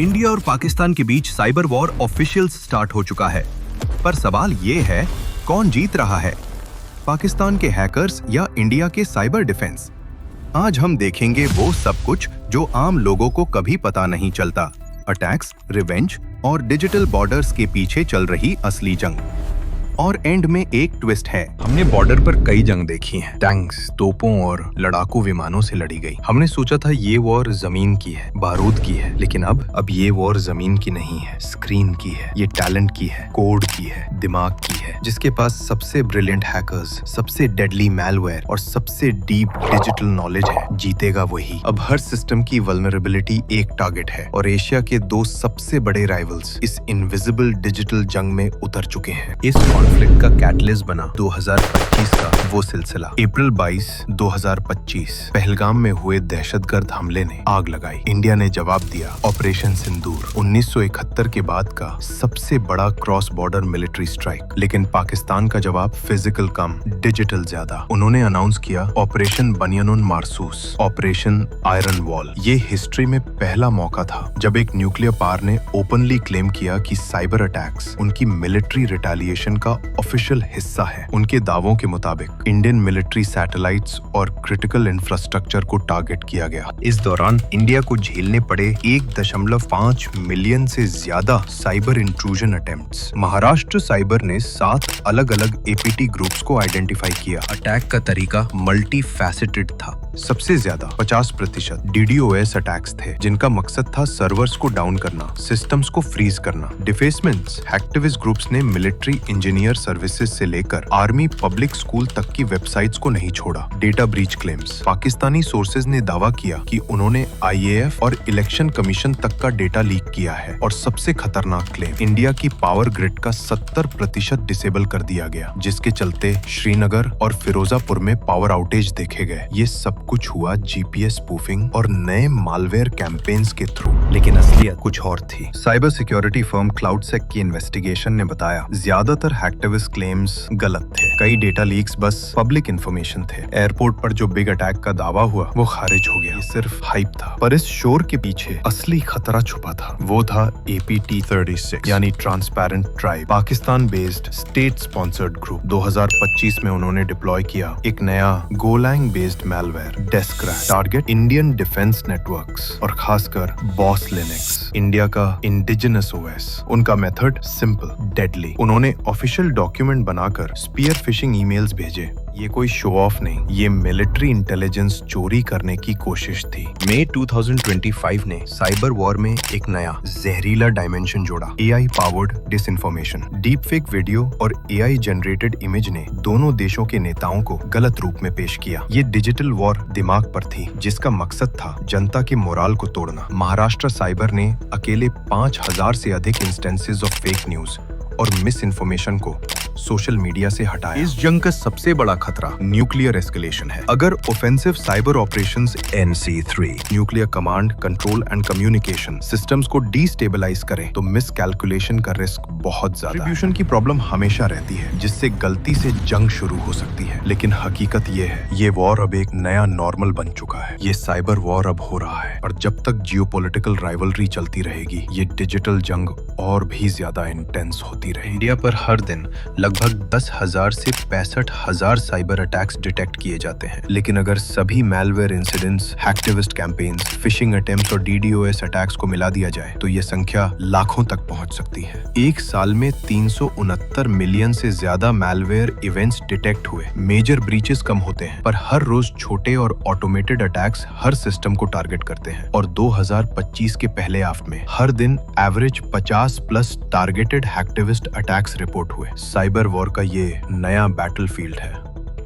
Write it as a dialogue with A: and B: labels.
A: India और पाकिस्तान के बीच cyber war official start हो चुका है, पर सवाल ये है कौन जीत रहा है, पाकिस्तान के हैकर्स या इंडिया के साइबर डिफेंस। आज हम देखेंगे वो सब कुछ जो आम लोगों को कभी पता नहीं चलता, अटैक्स, रिवेंज और डिजिटल बॉर्डर्स के पीछे चल रही असली जंग। और एंड में एक ट्विस्ट है।
B: हमने बॉर्डर पर कई जंग देखी हैं, टैंक्स, तोपों और लड़ाकू विमानों से लड़ी गई। हमने सोचा था ये वॉर जमीन की है, बारूद की है, लेकिन अब ये वॉर जमीन की नहीं है, स्क्रीन की है। ये टैलेंट की है, कोड की है, दिमाग की है। जिसके पास सबसे ब्रिलियंट हैकर्स, सबसे डेडली मैलवेयर और सबसे डीप डिजिटल नॉलेज है, जीतेगा वही। अब हर सिस्टम की वल्नरेबिलिटी एक टारगेट है और एशिया के दो सबसे बड़े राइवल्स इस इनविजिबल डिजिटल जंग में उतर चुके हैं। इस कॉन्फ्लिक्ट का कैटलिस्ट बना 2025 का वो सिलसिला। अप्रैल 22, 2025 पहलगाम में हुए दहशतगर्द हमले ने आग लगाई। इंडिया ने जवाब दिया, ऑपरेशन सिंदूर 1971 के बाद का सबसे बड़ा क्रॉस बॉर्डर मिलिट्री स्ट्राइक। लेकिन पाकिस्तान का जवाब फिजिकल कम, डिजिटल ज्यादा। उन्होंने अनाउंस किया ऑपरेशन बनियानुन मारसूस, ऑपरेशन आयरन वॉल। ये हिस्ट्री में पहला मौका था जब एक न्यूक्लियर पावर ने ओपनली क्लेम किया कि साइबर अटैक्स उनकी मिलिट्री रिटेलिएशन का ऑफिशियल हिस्सा है। उनके दावों के मुताबिक इंडियन मिलिट्री सैटेलाइट्स और क्रिटिकल इंफ्रास्ट्रक्चर को टारगेट किया गया। इस दौरान इंडिया को झेलने पड़े 1.5 मिलियन से ज्यादा cyber intrusion attempts. Maharashtra cyber ने 7 अलग-अलग एपीटी ग्रुप्स को आइडेंटिफाई किया। अटैक का तरीका मल्टी फैसेटेड था। सबसे ज्यादा 50% DDoS अटैक्स थे, जिनका मकसद था सर्वर्स को डाउन करना, सिस्टम्स को फ्रीज करना। डिफेसमेंट्स हैक्टिविस्ट ग्रुप्स ने मिलिट्री इंजीनियर सर्विसेज से लेकर आर्मी पब्लिक स्कूल तक की वेबसाइट्स को नहीं छोड़ा। Data breach claims. Pakistani sources ने दावा किया कि उन्होंने IAF और इलेक्शन कमीशन तक का डेटा लीक किया है। और सबसे खतरनाक क्लेम, इंडिया की पावर ग्रिड का 70% डिसेबल कर दिया गया, जिसके चलते श्रीनगर और फिरोजापुर में पावर आउटेज देखे गए। ये सब कुछ हुआ GPS स्पूफिंग और नए मालवेयर कैंपेन्स के थ्रू। लेकिन असलियत कुछ और थी। साइबर सिक्योरिटी फर्म क्लाउडसेक की इन्वेस्टिगेशन ने बताया ज्यादातर हैक्टिविस्ट क्लेम्स गलत थे। कई डेटा लीक्स बस पब्लिक इंफॉर्मेशन थे। एयरपोर्ट पर जो बिग अटैक का दावा हुआ वो खारिज हो गया। ये सिर्फ हाइप था। पर इस शोर के पीछे असली खतरा छुपा था। वो था APT36 यानी Transparent Tribe, Pakistan based state sponsored group. 2025 में उन्होंने डिप्लॉय किया एक नया Golang based malware, DeskRAT. Target Indian defence networks और खासकर बॉस लिनक्स, इंडिया का इंडिजिनस OS। उनका मेथड सिंपल, डेडली। उन्होंने ऑफिशियल डॉक्यूमेंट बनाकर स्पीयर फिशिंग ईमेल्स भेजे। ये कोई शो ऑफ नहीं, ये मिलिट्री इंटेलिजेंस चोरी करने की कोशिश थी। मई 2025 ने साइबर वॉर में एक नया जहरीला डायमेंशन जोड़ा, AI powered disinformation. Deep fake video और AI जनरेटेड इमेज ने दोनों देशों के नेताओं को गलत रूप में पेश किया। ये डिजिटल वॉर दिमाग पर थी, जिसका मकसद था जनता के मोराल को तोड़ना। महाराष्ट्र साइबर ने अकेले 5000 से अधिक इंस्टेंसेस ऑफ फेक न्यूज और मिस इन्फॉर्मेशन को सोशल मीडिया से हटाया। इस जंग का सबसे बड़ा खतरा न्यूक्लियर एस्केलेशन है। अगर offensive cyber operations NC3 nuclear command, control and communication systems को डिस्टेबलाइज करें तो मिस कैलकुलेशन का रिस्क बहुत ज्यादा। डिस्ट्रीब्यूशन की प्रॉब्लम हमेशा रहती है, जिससे गलती से जंग शुरू हो सकती है। लेकिन हकीकत ये है, ये वॉर अब एक नया नॉर्मल बन चुका है। ये साइबर वॉर अब हो रहा है और जब तक जियोपॉलिटिकल राइवलरी चलती रहेगी, ये डिजिटल जंग और भी ज्यादा इंटेंस होती रहेगी। इंडिया पर हर दिन लगभग 10,000 से 65,000 साइबर अटैक्स डिटेक्ट किए जाते हैं। लेकिन अगर सभी malware incidents, hacktivist campaigns, fishing attempts और DDoS अटैक्स को मिला दिया जाए तो ये संख्या लाखों तक पहुंच सकती है। एक साल में 369 मिलियन से ज्यादा मैलवेयर इवेंट्स डिटेक्ट हुए। मेजर ब्रीचेस कम होते हैं, पर हर रोज छोटे और ऑटोमेटेड अटैक्स हर सिस्टम को टारगेट करते हैं। और 2025 के पहले हाफ में हर दिन average 50+ targeted hacktivist attacks report हुए। साइबर वॉर का ये नया बैटलफील्ड है।